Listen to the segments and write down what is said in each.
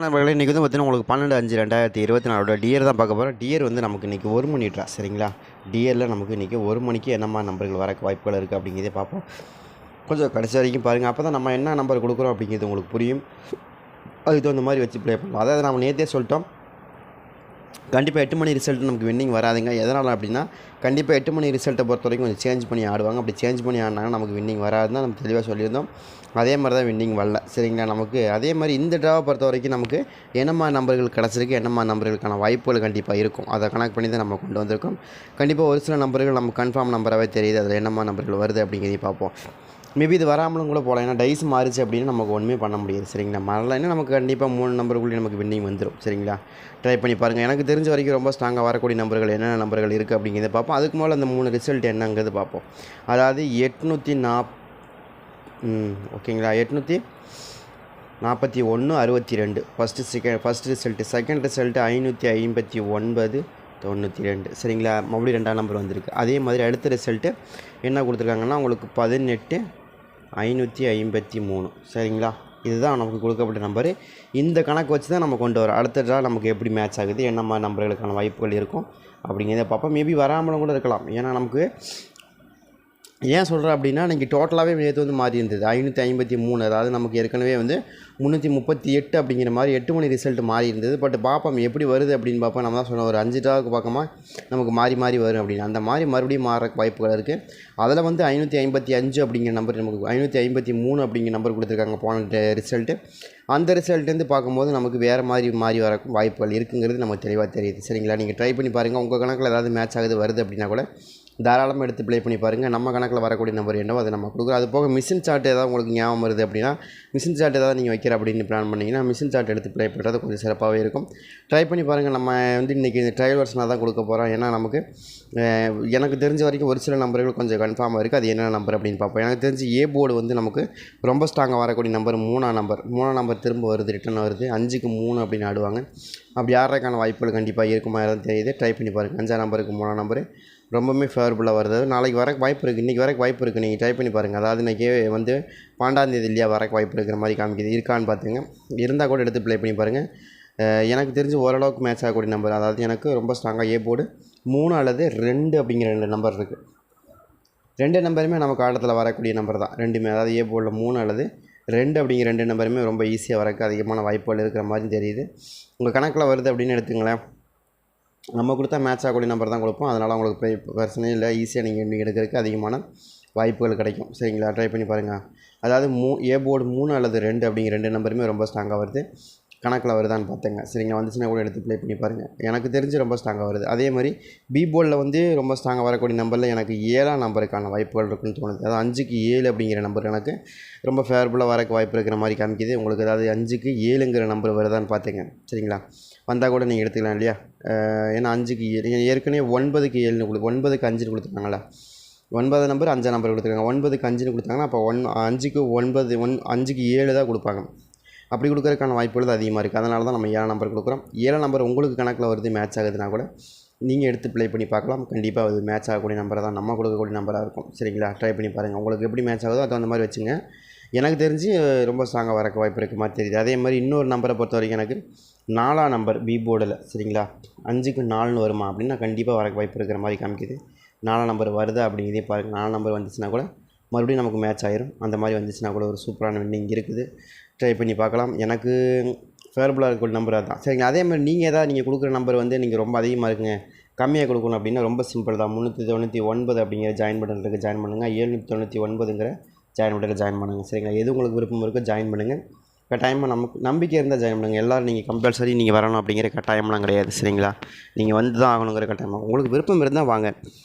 நண்பர்களே இன்றைக்கி வந்து பார்த்தீங்கன்னா உங்களுக்கு 12/5/2024 டியர் தான் பார்க்க போகிறோம். டியர் வந்து நமக்கு இன்றைக்கி 1 மணி ட்ரா சரிங்களா. டியரில் நமக்கு இன்றைக்கி 1 மணிக்கு என்னம்மா நம்பர்கள் வரக்கு வாய்ப்புகள் இருக்குது அப்படிங்கிறதே பார்ப்போம். கொஞ்சம் கடைசி வரைக்கும் பாருங்கள். அப்போ தான் நம்ம என்ன நம்பர் கொடுக்குறோம் அப்படிங்கிறது உங்களுக்கு புரியும். அதுக்கு தகுந்த மாதிரி வச்சு ப்ளே பண்ணலாம். அதாவது நம்ம நேற்றே சொல்லிட்டோம், கண்டிப்பாக 8 மணி ரிசல்ட் நமக்கு வின்னிங் வராதுங்க. எதனால் அப்படின்னா கண்டிப்பாக 8 மணி ரிசல்ட்டை பொறுத்த வரைக்கும் கொஞ்சம் சேஞ்ச் பண்ணி ஆடுவாங்க. அப்படி சேஞ்ச் பண்ணி ஆடினாங்கன்னா நமக்கு வின்னிங் வராதுன்னு நம்ம தெளிவாக சொல்லியிருந்தோம். அதே மாதிரி தான் வின்னிங் வரல சரிங்களா. நமக்கு அதே மாதிரி இந்த ட்ராவை பொறுத்த வரைக்கும் நமக்கு என்னம்மா நம்பர்கள் கிடச்சிருக்கு, என்னம்மா நம்பர்களுக்கான வாய்ப்புகள் கண்டிப்பாக இருக்கும். அதை கணக்கு பண்ணி தான் நம்ம கொண்டு வந்திருக்கோம். கண்டிப்பாக ஒரு சில நம்பர்கள் நம்ம கன்ஃபார்ம் நம்பராகவே தெரியுது. அதில் என்னம்மா நம்பர்கள் வருது அப்படிங்கிறதையும் பார்ப்போம். மேபி இது வராமலும் கூட போகலாம். ஏன்னா டைஸ் மாறிச்சு அப்படின்னு நமக்கு ஒன்றுமே பண்ண முடியாது சரிங்களா. மறலைன்னா நமக்கு கண்டிப்பாக 3 நம்பருக்குள்ளே நமக்கு வின்னிங் வந்துடும் சரிங்களா. ட்ரை பண்ணி பாருங்கள். எனக்கு தெரிஞ்ச வரைக்கும் ரொம்ப ஸ்ட்ராங்காக வரக்கூடிய நம்பர்கள் என்னென்ன நம்பர்கள் இருக்குது அப்படிங்கிறத பார்ப்போம். அதுக்கு மேலே அந்த 3 ரிசல்ட் என்னங்கிறது பார்ப்போம். அதாவது 840 ஓகேங்களா, 841/62 ஃபஸ்ட்டு ரிசல்ட்டு. செகண்ட் ரிசல்ட்டு 559/92 சரிங்களா. மறுபடியும் 2ஆம் நம்பர் வந்திருக்கு. அதே மாதிரி அடுத்த ரிசல்ட்டு என்ன கொடுத்துருக்காங்கன்னா உங்களுக்கு 18/553 சரிங்களா. இதுதான் நமக்கு கொடுக்கப்பட்ட நம்பரு. இந்த கணக்கு வச்சு தான் நம்ம கொண்டு வரோம். அடுத்த ட்ரா நமக்கு எப்படி மேட்ச் ஆகுது, என்னம்மா நம்பர்களுக்கான வாய்ப்புகள் இருக்கும் அப்படிங்கிறத பார்ப்போம். மேபி வராமலும் கூட இருக்கலாம். ஏன்னா நமக்கு ஏன் சொல்கிறேன் அப்படின்னா இன்றைக்கி டோட்டலாகவே நேற்று வந்து மாறி இருந்தது 553. அதாவது நமக்கு ஏற்கனவே வந்து 338 அப்படிங்கிற மாதிரி 8 மணி ரிசல்ட் மாறி இருந்தது. பட் பார்ப்போம் எப்படி வருது அப்படின்னு பார்ப்போம். நம்ம தான் சொன்னோம் ஒரு 5 ட்ராவுக்கு பார்க்கமா நமக்கு மாறி வரும் அப்படின்னு. அந்த மாதிரி மறுபடியும் மாற வாய்ப்புகள் இருக்குது. அதில் வந்து 555 அப்படிங்கிற நம்பர், நமக்கு 553 அப்படிங்கிற நம்பர் கொடுத்துருக்காங்க போன ரிசல்ட்டு. அந்த ரிசல்ட்லேருந்து பார்க்கும்போது நமக்கு வேறு மாறி வரக்கும் வாய்ப்புகள் இருக்குங்கிறது நமக்கு தெளிவாக தெரியுது சரிங்களா. நீங்கள் ட்ரை பண்ணி பாருங்கள். உங்கள் கணக்கில் ஏதாவது மேட்ச் ஆகுது வருது அப்படின்னா கூட தாராளமாக எடுத்து ப்ளே பண்ணி பாருங்கள். நம்ம கணக்கில் வரக்கூடிய நம்பர் என்னவோ அதை நம்ம கொடுக்குறோம். அது போக மிஷின் சார்ட் ஏதாவது உங்களுக்கு ஞாபகம் வருது அப்படின்னா, மிஷின் சார்ட் ஏதாவது நீங்கள் வைக்கிற அப்படின்னு பிளான் பண்ணிங்கன்னா மிஷின் சார்ட் எடுத்து ப்ளே பண்ணுறது கொஞ்சம் சிறப்பாகவே இருக்கும். ட்ரை பண்ணி பாருங்கள். நம்ம வந்து இன்றைக்கி இந்த ட்ரையல் வெர்ஷனாக தான் கொடுக்க போகிறோம். ஏன்னா நமக்கு எனக்கு தெரிஞ்ச வரைக்கும் ஒரு சில நம்பர்கள் கொஞ்சம் கன்ஃபார்மாக இருக்குது. அது என்ன நம்பர் அப்படின்னு பார்ப்போம். எனக்கு தெரிஞ்சு ஏ போர்டு வந்து நமக்கு ரொம்ப ஸ்ட்ராங்காக வரக்கூடிய நம்பர் 3ஆம் நம்பர் திரும்ப வருது, ரிட்டன் வருது. 5க்கு 3 அப்படின்னு ஆடுவாங்க. அப்படி ஆடுறதுக்கான வாய்ப்புகள் கண்டிப்பாக இருக்குமா தெரியுது. ட்ரை பண்ணி பாருங்கள். 5ஆம் நம்பருக்கு 3ஆம் நம்பரு ரொம்பவுமே ஃபேவரபுளாக வருது. நாளைக்கு வரக்கு வாய்ப்பு இருக்குது, இன்றைக்கி வரக்கு வாய்ப்பு இருக்குது. நீங்கள் ட்ரை பண்ணி பாருங்கள். அதாவது இன்றைக்கி வந்து 12ஆம் தேதி இல்லையா வரக்கு வாய்ப்பு இருக்கிற மாதிரி காமிக்குது. இருக்கான்னு பார்த்துங்க. இருந்தால் கூட எடுத்து ப்ளே பண்ணி பாருங்கள். எனக்கு தெரிஞ்சு ஓரளவுக்கு மேட்ச் ஆகக்கூடிய நம்பர், அதாவது எனக்கு ரொம்ப ஸ்ட்ராங்காக ஏ போர்டு 3 அல்லது 2 அப்படிங்கிற 2 நம்பர் இருக்குது. 2 நம்பருமே நமக்கு ஆட்டத்தில் வரக்கூடிய நம்பர் தான் ரெண்டுமே. அதாவது ஏ போர்டில் 3 அல்லது 2 அப்படிங்கிற 2 நம்பருமே ரொம்ப ஈஸியாக வரக்கு அதிகமான வாய்ப்புகள் இருக்கிற மாதிரி தெரியுது. உங்கள் கணக்கில் வருது அப்படின்னு எடுத்துங்களேன். நம்ம கொடுத்தா மேட்ச் ஆகக்கூடிய நம்பர் தான் கொடுப்போம். அதனால் உங்களுக்கு பிரச்சனையும் இல்லை. ஈஸியாக நீங்கள் எடுக்கிறதுக்கு அதிகமான வாய்ப்புகள் கிடைக்கும் சரிங்களா. ட்ரை பண்ணி பாருங்கள். அதாவது ஏ போர்டு 3 அல்லது 2 அப்படிங்கிற 2 நம்பருமே ரொம்ப ஸ்ட்ராங்காக வருது. கணக்கில் வருதான்னு பார்த்துங்க சரிங்களா. வந்துச்சுன்னா கூட எடுத்து ப்ளே பண்ணி பாருங்கள். எனக்கு தெரிஞ்சு ரொம்ப ஸ்ட்ராங்காக வருது. அதே மாதிரி பி போர்டில் வந்து ரொம்ப ஸ்ட்ராங்காக வரக்கூடிய நம்பரில் எனக்கு 7ஆம் நம்பருக்கான வாய்ப்புகள் இருக்குன்னு தோணுது. அதாவது 5க்கு 7 அப்படிங்கிற நம்பர் எனக்கு ரொம்ப ஃபேவரபுளாக வரக்கு வாய்ப்பு இருக்கிற மாதிரி காமிக்குது. உங்களுக்கு ஏதாவது 5க்கு 7ங்கிற நம்பர் வருதான்னு பார்த்துங்க சரிங்களா. வந்தால் கூட நீங்கள் எடுத்துக்கலாம் இல்லையா. ஏன்னா 5க்கு 7 ஏற்கனவே 9க்கு 7ன்னு 9க்கு 5ன்னு கொடுத்துருக்காங்களா. 9 நம்பர் 5 நம்பர் கொடுத்துருக்காங்க. 9க்கு 5ன்னு கொடுத்தாங்கன்னா அப்போ 5க்கு 9 5க்கு 7 தான் கொடுப்பாங்க. அப்படி கொடுக்குறதுக்கான வாய்ப்புகள் அதிகமாக இருக்குது. அதனால தான் நம்ம 7ஆம் நம்பர் கொடுக்குறோம். 7ஆம் நம்பர் உங்களுக்கு கணக்கில் வருது மேட்ச் ஆகுதுன்னா கூட நீங்கள் எடுத்து ப்ளே பண்ணி பார்க்கலாம். கண்டிப்பாக அது மேட்ச் ஆகக்கூடிய நம்பரை தான் நம்ம கொடுக்கக்கூடிய நம்பராக இருக்கும் சரிங்களா. ட்ரை பண்ணி பாருங்கள். உங்களுக்கு எப்படி மேட்ச் ஆகுதோ அது அந்த மாதிரி வச்சுங்க. எனக்கு தெரிஞ்சு ரொம்ப ஸ்ட்ராங்காக வரக்கு வாய்ப்பு இருக்க மாதிரி தெரியுது. அதே மாதிரி இன்னொரு நம்பரை பொறுத்த வரைக்கும் எனக்கு 4ஆம் நம்பர் பி போர்டில் சரிங்களா. 5க்கு 4ன்னு வருமா அப்படின்னா கண்டிப்பாக வரக்கு வாய்ப்பு இருக்கிற மாதிரி காமிக்குது. 4ஆம் நம்பர் வருதா அப்படிங்கிறதே பாருங்கள். 4ஆம் நம்பர் வந்துச்சுன்னா கூட மறுபடியும் நமக்கு மேட்ச் ஆயிரும். அந்த மாதிரி வந்துச்சுன்னா கூட ஒரு சூப்பரான வின்னிங் இருக்குது. ட்ரை பண்ணி பார்க்கலாம். எனக்கு ஃபேவரபுளாக இருக்கக்கூடிய நம்பர் அதுதான் சரிங்களா. அதே மாதிரி நீங்கள் கொடுக்குற நம்பர் வந்து நீங்கள் ரொம்ப அதிகமாக இருக்குங்க, கம்மியாக கொடுக்கணும் அப்படின்னா ரொம்ப சிம்பிள் தான். 399 அப்படிங்கிற ஜாயின் பட்டன் இருக்குது, ஜாயின் பண்ணுங்கள். 799ங்கிற ஜாயின் பட்டனில் ஜாயின் பண்ணுங்கள் சரிங்களா. எது உங்களுக்கு விருப்பம் இருக்கோ ஜாயின் பண்ணுங்கள். கட்டாயமாக நமக்கு நம்பிக்கை இருந்தால் ஜாயின் பண்ணுங்கள். எல்லோரும் நீங்கள் கம்பல்சரி நீங்கள் வரணும் அப்படிங்கிற கட்டாயம்லாம் கிடையாது சரிங்களா. நீங்கள் வந்து தான் ஆகணுங்கிற கட்டாயமாக உங்களுக்கு விருப்பம் இருந்தால் வாங்க.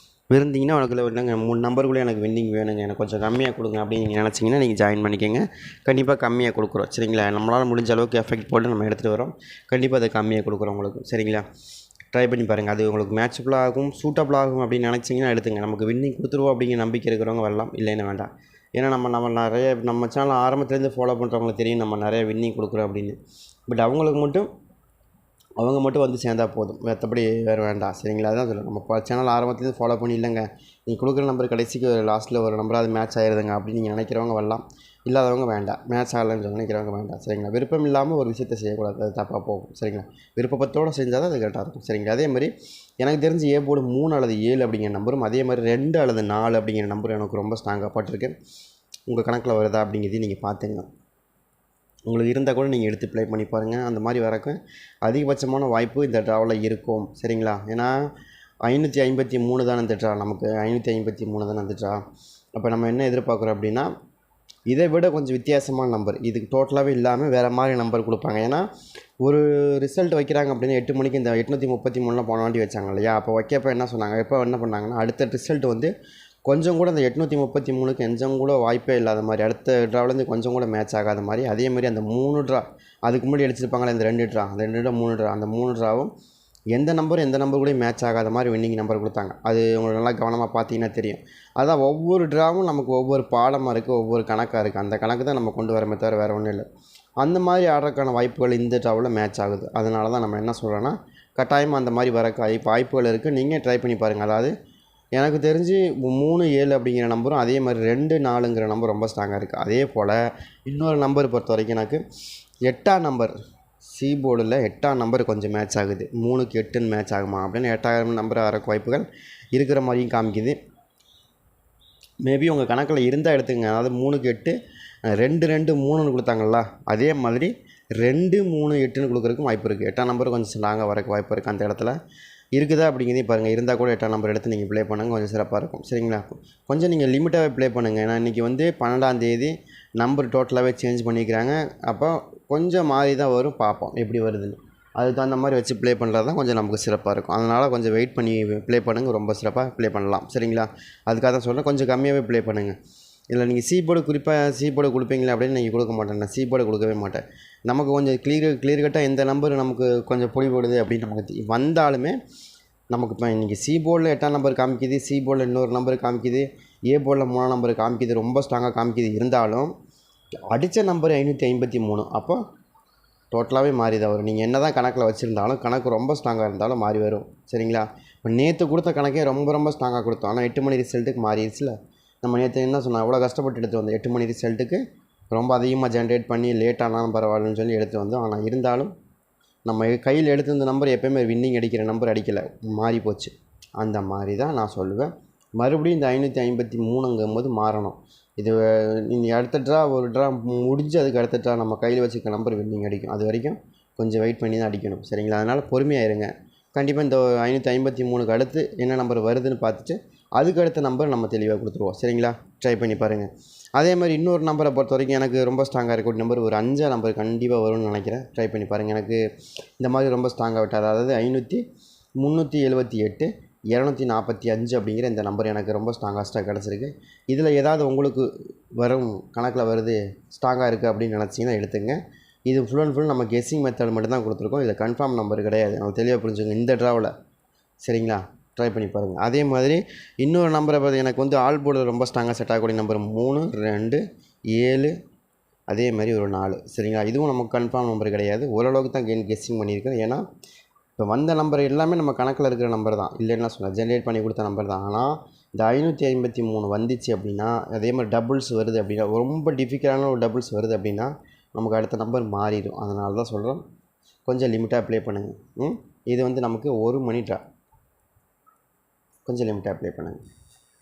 இருந்தீங்கன்னா உனக்கு இல்லைங்க 3 நம்பருக்குள்ளே எனக்கு வின்னிங் வேணுங்க, எனக்கு கொஞ்சம் கம்மியாக கொடுங்க அப்படின்னு நீங்கள் நினச்சிங்கன்னா நீங்கள் ஜாயின் பண்ணிக்கோங்க. கண்டிப்பாக கம்மியாக கொடுக்குறோம் சரிங்களா. நம்மளால் முடிஞ்ச அளவுக்கு எஃபெக்ட் போட்டு நம்ம எடுத்துகிட்டு வரோம். கண்டிப்பாக அதை கம்மியாக கொடுக்குறோம் உங்களுக்கு சரிங்களா. ட்ரை பண்ணி பாருங்கள். அது உங்களுக்கு மேட்சபிளாக ஆகும், சூட்டபிளாக ஆகும் அப்படின்னு நினச்சிங்கன்னா எடுத்துங்க. நமக்கு வின்னிங் கொடுத்துருவோம் அப்படிங்கிற நம்பிக்கை இருக்கிறவங்க வரலாம், இல்லைன்னு வேண்டாம். ஏன்னா நம்ம நிறைய நம்ம சேனல் ஆரம்பத்துலேருந்து ஃபாலோ பண்ணுறவங்களுக்கு தெரியும் நம்ம நிறைய வின்னிங் கொடுக்குறோம் அப்படின்னு. பட் அவங்க மட்டும் வந்து சேர்ந்தால் போதும், மற்றபடி வேறு வேண்டாம் சரிங்களா. அதுதான் சொல்லுங்கள். நம்ம சேனல் ஆரம்பத்துலேருந்து ஃபாலோ பண்ணி இல்லைங்க நீங்கள் கொடுக்குற நம்பர் கடைசிக்கு லாஸ்ட்டில் ஒரு நம்பராக அது மேட்ச் ஆகிடுதுங்க அப்படின்னு நீங்கள் நினைக்கிறவங்க வரலாம். இல்லாதவங்க வேண்டாம், மேட்ச் ஆகலைன்னு நினைக்கிறவங்க வேண்டாம். சரிங்களா? விருப்பம் இல்லாமல் ஒரு விஷயத்தை செய்யக்கூடாது, அது தப்பாக போகும். சரிங்களா? விருப்பத்தோடு செஞ்சால் தான் அது கரெக்டாக இருக்கும். சரிங்களா? அதேமாதிரி எனக்கு தெரிஞ்சு ஏ போர்டு 3 அல்லது 7 அப்படிங்கிற நம்பரும், அதே மாதிரி 2 அல்லது 4 அப்படிங்கிற நம்பரும் எனக்கு ரொம்ப ஸ்ட்ராங்காக பட்டிருக்கு. உங்கள் கணக்கில் வருதா அப்படிங்கிறதையும் நீங்கள் பார்த்துங்க. உங்களுக்கு இருந்தால் கூட நீங்கள் எடுத்து ப்ளே பண்ணி பாருங்கள். அந்த மாதிரி வரக்கு அதிகபட்சமான வாய்ப்பு இந்த ட்ராவில் இருக்கும். சரிங்களா? ஏன்னா 553 தானே இந்த ட்ரா, நமக்கு 553 தானே இந்த ட்ரா. அப்போ நம்ம என்ன எதிர்பார்க்குறோம் அப்படின்னா, இதை விட கொஞ்சம் வித்தியாசமான நம்பர், இதுக்கு டோட்டலாகவே இல்லாமல் வேறு மாதிரி நம்பர் கொடுப்பாங்க. ஏன்னா ஒரு ரிசல்ட் வைக்கிறாங்க அப்படின்னா 8 மணிக்கு இந்த 833 போன வாட்டி வச்சாங்க இல்லையா? அப்போ வைக்கப்போ என்ன சொன்னாங்க, எப்போ என்ன பண்ணாங்கன்னா, அடுத்த ரிசல்ட் வந்து கொஞ்சம் கூட அந்த 833க்கு கொஞ்சம் கூட வாய்ப்பே இல்லாத மாதிரி, அடுத்த ட்ராவிலேருந்து கொஞ்சம் கூட மேட்ச் ஆகாத மாதிரி, அதேமாதிரி அந்த 3 ட்ரா அதுக்கு முன்னாடி அடிச்சிருப்பாங்களே இந்த 2 ட்ரா, அந்த 2 3 ட்ரா, அந்த 3 ட்ராவும் எந்த நம்பர் கூட மேட்ச் ஆகாத மாதிரி வின்னிங் நம்பர் கொடுத்தாங்க. அது உங்களுக்கு நல்லா கவனமாக பார்த்தீங்கன்னா தெரியும். அதான் ஒவ்வொரு ட்ராவும் நமக்கு ஒவ்வொரு பாடமாக இருக்குது, ஒவ்வொரு கணக்காக இருக்குது. அந்த கணக்கு தான் நம்ம கொண்டு வரமே தவிர வேறு ஒன்றும் இல்லை. அந்த மாதிரி ஆடுறதுக்கான வாய்ப்புகள் இந்த ட்ராவில் மேட்ச் ஆகுது. அதனால தான் நம்ம என்ன சொல்கிறோன்னா, கட்டாயமாக அந்த மாதிரி வர வாய்ப்புகள் இருக்குது. நீங்கள் ட்ரை பண்ணி பாருங்கள். அதாவது எனக்கு தெரிஞ்சு 3 7 அப்படிங்கிற நம்பரும், அதே மாதிரி 2 4ங்கிற நம்பர் ரொம்ப ஸ்ட்ராங்காக இருக்குது. அதே போல் இன்னொரு நம்பர் பொறுத்த வரைக்கும் எனக்கு 8ஆம் நம்பர், சி போர்டில் 8ஆம் நம்பர் கொஞ்சம் மேட்ச் ஆகுது. 3க்கு 8ன்னு மேட்ச் ஆகுமா அப்படின்னு 8ஆம் நம்பர் வரக்கு வாய்ப்புகள் இருக்கிற மாதிரியும் காமிக்குது. மேபி உங்கள் கணக்கில் இருந்தால் எடுத்துங்க. அதாவது 3க்கு 8 2 2 3ன்னு கொடுத்தாங்களா, அதே மாதிரி 2 3 8ன்னு கொடுக்குறதுக்கும் வாய்ப்பு இருக்குது. 8ஆம் நம்பர் கொஞ்சம் ஸ்ட்ராங்காக வரக்கு வாய்ப்பு இருக்குது. அந்த இடத்துல இருக்குதா அப்படிங்கிறதையும் பாருங்கள். இருந்தால் கூட 8ஆம் நம்பர் எடுத்து நீங்கள் ப்ளே பண்ணுங்கள், கொஞ்சம் சிறப்பாக இருக்கும். சரிங்களா? கொஞ்சம் நீங்கள் லிமிட்டாகவே ப்ளே பண்ணுங்கள். ஏன்னா இன்றைக்கி வந்து 12ஆம் தேதி நம்பர் டோட்டலாகவே சேஞ்ச் பண்ணிக்கிறாங்க. அப்போ கொஞ்சம் மாறி தான் வரும், பார்ப்போம் எப்படி வருதுன்னு. அதுக்கு தகுந்த மாதிரி வச்சு ப்ளே பண்ணுறது தான் கொஞ்சம் நமக்கு சிறப்பாக இருக்கும். அதனால் கொஞ்சம் வெயிட் பண்ணி ப்ளே பண்ணுங்கள், ரொம்ப சிறப்பாக ப்ளே பண்ணலாம். சரிங்களா? அதுக்காக தான் சொல்கிறேன், கொஞ்சம் கம்மியாகவே ப்ளே பண்ணுங்கள். இல்லை நீங்கள் சி போர்டு குறிப்பாக சி போர்டு கொடுப்பீங்களே அப்படின்னு நீங்கள் கொடுக்க மாட்டேன். நான் சி போர்டு கொடுக்கவே மாட்டேன். நமக்கு கொஞ்சம் கிளியர் கட்டாக எந்த நம்பர் நமக்கு கொஞ்சம் பொடி போடுது அப்படின்னு நமக்கு வந்தாலுமே, நமக்கு இப்போ இன்றைக்கி சி போர்டில் 8ஆம் நம்பர் காமிக்குது, சி போர்டில் இன்னொரு நம்பர் காமிக்குது, ஏ போர்டில் 3ஆம் நம்பர் காமிக்குது, ரொம்ப ஸ்ட்ராங்காக காமிக்குது. இருந்தாலும் அடித்த நம்பர் 553. அப்போ டோட்டலாகவே மாறி தான் வரும். நீங்கள் என்ன தான் கணக்கில் வச்சுருந்தாலும், கணக்கு ரொம்ப ஸ்ட்ராங்காக இருந்தாலும் மாறி வரும். சரிங்களா? இப்போ நேற்று கொடுத்த கணக்கே ரொம்ப ஸ்ட்ராங்காக கொடுத்தோம். ஆனால் 8 மணி ரிசல்ட்டுக்கு மாறிடுச்சுல. நம்ம நேற்று என்ன சொன்னோம், அவ்வளோ கஷ்டப்பட்டு எடுத்து வந்தோம். 8 மணி ரிசல்ட்டுக்கு ரொம்ப அதிகமாக ஜென்ரேட் பண்ணி லேட்டானாலும் பரவாயில்லன்னு சொல்லி எடுத்து வந்தோம். ஆனால் இருந்தாலும் நம்ம கையில் எடுத்து வந்த நம்பர் எப்போயுமே வின்னிங் அடிக்கிற நம்பர் அடிக்கலை, மாறி போச்சு. அந்த மாதிரி தான் நான் சொல்லுவேன். மறுபடியும் இந்த 553ங்கும்போது மாறணும். இது நீங்கள் அடுத்த ட்ரா ஒரு ட்ரா முடிஞ்சு அதுக்கு அடுத்த ட்ரா நம்ம கையில் வச்சுருக்க நம்பர் வின்னிங் அடிக்கும். அது வரைக்கும் கொஞ்சம் வெயிட் பண்ணி தான் அடிக்கணும். சரிங்களா? அதனால் பொறுமையாக இருங்க. கண்டிப்பாக இந்த 553க்கு அடுத்து என்ன நம்பர் வருதுன்னு பார்த்துட்டு அதுக்கு அடுத்த நம்பர் நம்ம தெளிவாக கொடுத்துருவோம். சரிங்களா? ட்ரை பண்ணி பாருங்கள். அதே மாதிரி இன்னொரு நம்பரை பொறுத்த வரைக்கும் எனக்கு ரொம்ப ஸ்ட்ராங்காக இருக்கக்கூடிய நம்பர் ஒரு 5ஆம் நம்பர் கண்டிப்பாக வரும்னு நினைக்கிறேன். ட்ரை பண்ணி பாருங்கள். எனக்கு இந்த மாதிரி ரொம்ப ஸ்ட்ராங்காக விட்டார். அதாவது 378 245 அப்படிங்கிற இந்த நம்பர் எனக்கு ரொம்ப ஸ்ட்ராங்காக கிடச்சிருக்கு. இதில் ஏதாவது உங்களுக்கு வரும் கணக்கில் வருது, ஸ்ட்ராங்காக இருக்குது அப்படின்னு நினச்சிங்கன்னா எடுத்துங்க. இது ஃபுல் அண்ட் ஃபுல் நம்ம கெஸ்ஸிங் மெத்தட் மட்டும் தான் கொடுத்துருக்கோம். இதில் கன்ஃபார்ம் நம்பர் கிடையாது. நம்ம தெளிவாக புரிஞ்சுங்க இந்த ட்ராவில். சரிங்களா? ட்ரை பண்ணி பாருங்கள். அதே மாதிரி இன்னொரு நம்பரை பார்த்து எனக்கு வந்து ஆல் போர்டில் ரொம்ப ஸ்ட்ராங்காக செட் ஆகக்கூடிய நம்பர் 3 2 7 அதே மாதிரி ஒரு 4. சரிங்களா? இதுவும் நமக்கு கன்ஃபார்ம் நம்பர் கிடையாது. ஓரளவுக்கு தான் கெஸ்ஸிங் பண்ணியிருக்கேன். ஏன்னா இப்போ வந்த நம்பர் எல்லாமே நம்ம கணக்கில் இருக்கிற நம்பர் தான், இல்லைன்னா சொன்னால் ஜென்ரேட் பண்ணி கொடுத்த நம்பர் தான். ஆனால் இந்த 553 வந்துச்சு அப்படின்னா, அதே மாதிரி டபுள்ஸ் வருது அப்படின்னா, ரொம்ப டிஃபிகல்ட்டான ஒரு டபுள்ஸ் வருது அப்படின்னா நமக்கு அடுத்த நம்பர் மாறிடும். அதனால தான் சொல்கிறோம், கொஞ்சம் லிமிட்டாக ப்ளே பண்ணுங்கள். இது வந்து நமக்கு 1 மணி ட்ரா, கொஞ்சம் லிமிட்டாக ப்ளே பண்ணுங்கள்.